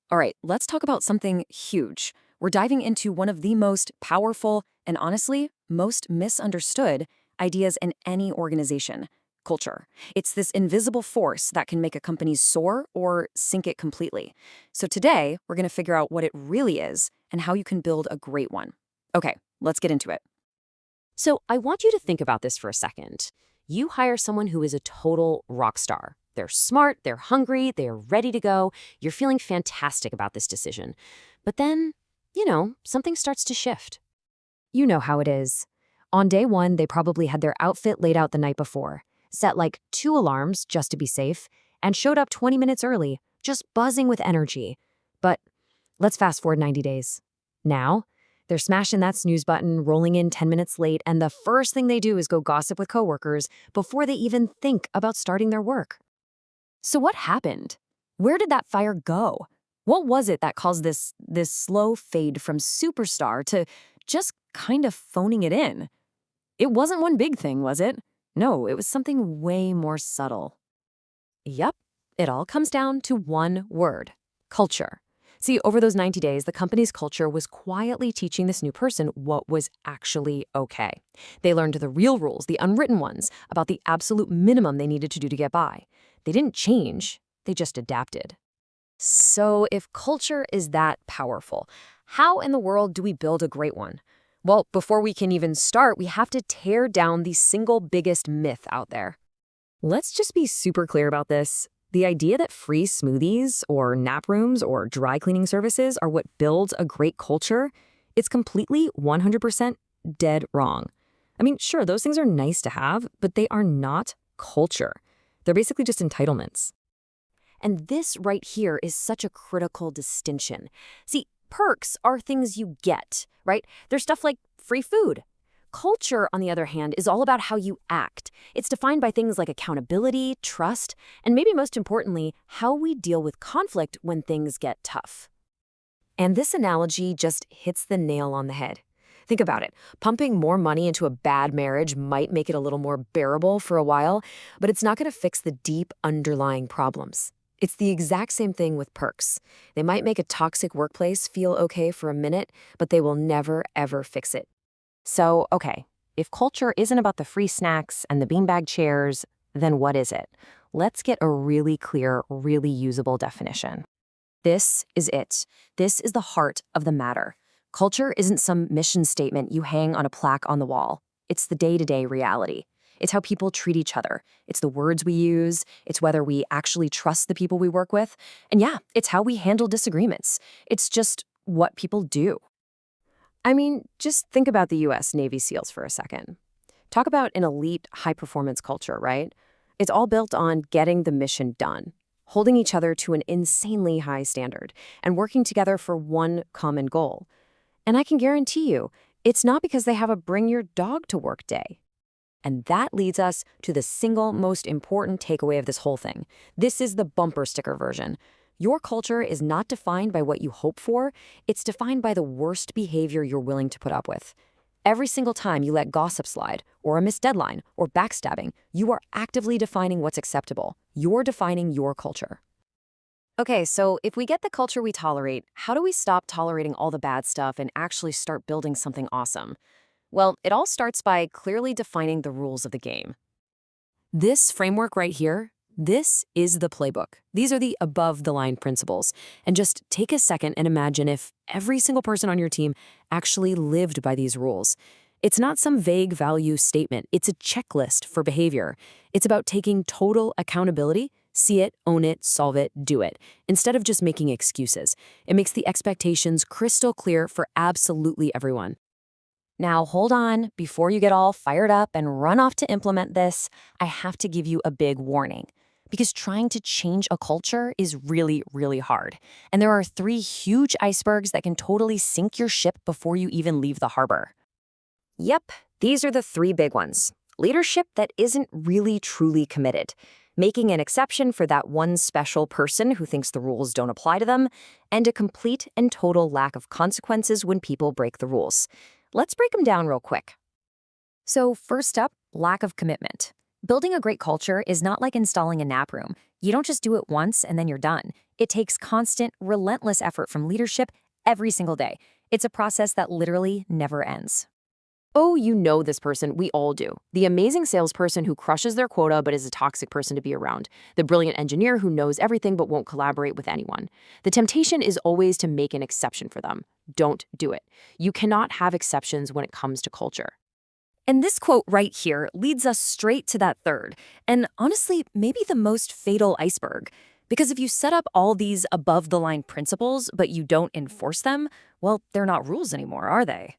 All right, let's talk about something huge. We're diving into one of the most powerful and honestly, most misunderstood ideas in any organization: culture. It's this invisible force that can make a company soar or sink it completely. So today, we're going to figure out what it really is and how you can build a great one. Okay, let's get into it. So I want you to think about this for a second. You hire someone who is a total rock star. They're smart, they're hungry, they're ready to go. You're feeling fantastic about this decision. But then, something starts to shift. You know how it is. On day one, they probably had their outfit laid out the night before, set like 2 alarms just to be safe, and showed up 20 minutes early, just buzzing with energy. But let's fast forward 90 days. Now, they're smashing that snooze button, rolling in 10 minutes late, and the first thing they do is go gossip with coworkers before they even think about starting their work. So what happened? Where did that fire go? What was it that caused this slow fade from superstar to just kind of phoning it in? It wasn't one big thing, was it? No, it was something way more subtle. Yep, it all comes down to one word: culture. See, over those 90 days, the company's culture was quietly teaching this new person what was actually okay. They learned the real rules, the unwritten ones, about the absolute minimum they needed to do to get by. They didn't change, they just adapted. So if culture is that powerful, how in the world do we build a great one? Well, before we can even start, we have to tear down the single biggest myth out there. Let's just be super clear about this. The idea that free smoothies or nap rooms or dry cleaning services are what builds a great culture, it's completely 100% dead wrong. I mean, sure, those things are nice to have, but they are not culture. They're basically just entitlements. And this right here is such a critical distinction. See, perks are things you get, right? They're stuff like free food. Culture, on the other hand, is all about how you act. It's defined by things like accountability, trust, and maybe most importantly, how we deal with conflict when things get tough. And this analogy just hits the nail on the head. Think about it. Pumping more money into a bad marriage might make it a little more bearable for a while, but it's not going to fix the deep underlying problems. It's the exact same thing with perks. They might make a toxic workplace feel okay for a minute, but they will never, ever fix it. So, okay, if culture isn't about the free snacks and the beanbag chairs, then what is it? Let's get a really clear, really usable definition. This is it. This is the heart of the matter. Culture isn't some mission statement you hang on a plaque on the wall. It's the day-to-day reality. It's how people treat each other. It's the words we use. It's whether we actually trust the people we work with. And yeah, it's how we handle disagreements. It's just what people do. I mean, just think about the US Navy SEALs for a second. Talk about an elite, high-performance culture, right? It's all built on getting the mission done, holding each other to an insanely high standard, and working together for one common goal. And I can guarantee you, it's not because they have a bring-your-dog-to-work day. And that leads us to the single most important takeaway of this whole thing. This is the bumper sticker version. Your culture is not defined by what you hope for, it's defined by the worst behavior you're willing to put up with. Every single time you let gossip slide, or a missed deadline, or backstabbing, you are actively defining what's acceptable. You're defining your culture. Okay, so if we get the culture we tolerate, how do we stop tolerating all the bad stuff and actually start building something awesome? Well, it all starts by clearly defining the rules of the game. This framework right here, this is the playbook. These are the above-the-line principles. And just take a second and imagine if every single person on your team actually lived by these rules. It's not some vague value statement. It's a checklist for behavior. It's about taking total accountability, see it, own it, solve it, do it, instead of just making excuses. It makes the expectations crystal clear for absolutely everyone. Now, hold on. Before you get all fired up and run off to implement this, I have to give you a big warning. Because trying to change a culture is really, really hard. And there are 3 huge icebergs that can totally sink your ship before you even leave the harbor. Yep, these are the 3 big ones. Leadership that isn't really truly committed, making an exception for that one special person who thinks the rules don't apply to them, and a complete and total lack of consequences when people break the rules. Let's break them down real quick. So first up, lack of commitment. Building a great culture is not like installing a nap room. You don't just do it once and then you're done. It takes constant, relentless effort from leadership every single day. It's a process that literally never ends. Oh, you know this person. We all do. The amazing salesperson who crushes their quota but is a toxic person to be around. The brilliant engineer who knows everything but won't collaborate with anyone. The temptation is always to make an exception for them. Don't do it. You cannot have exceptions when it comes to culture. And this quote right here leads us straight to that third, and honestly, maybe the most fatal iceberg. Because if you set up all these above-the-line principles but you don't enforce them, well, they're not rules anymore, are they?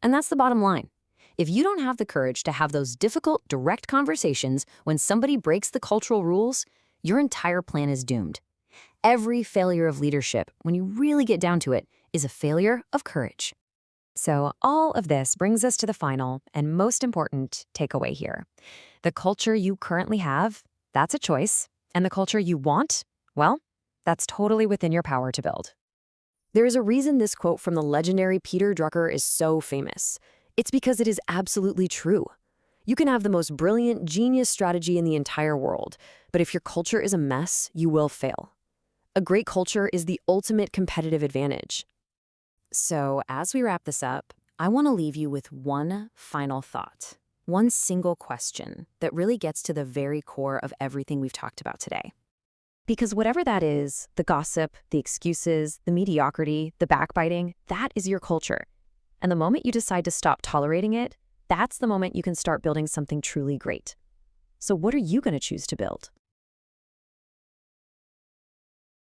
And that's the bottom line. If you don't have the courage to have those difficult, direct conversations when somebody breaks the cultural rules, your entire plan is doomed. Every failure of leadership, when you really get down to it, is a failure of courage. So all of this brings us to the final and most important takeaway here. The culture you currently have, that's a choice. And the culture you want, well, that's totally within your power to build. There is a reason this quote from the legendary Peter Drucker is so famous. It's because it is absolutely true. You can have the most brilliant, genius strategy in the entire world, but if your culture is a mess, you will fail. A great culture is the ultimate competitive advantage. So, as we wrap this up, I want to leave you with one final thought. One single question that really gets to the very core of everything we've talked about today. Because whatever that is, the gossip, the excuses, the mediocrity, the backbiting, that is your culture. And the moment you decide to stop tolerating it, that's the moment you can start building something truly great. So what are you going to choose to build?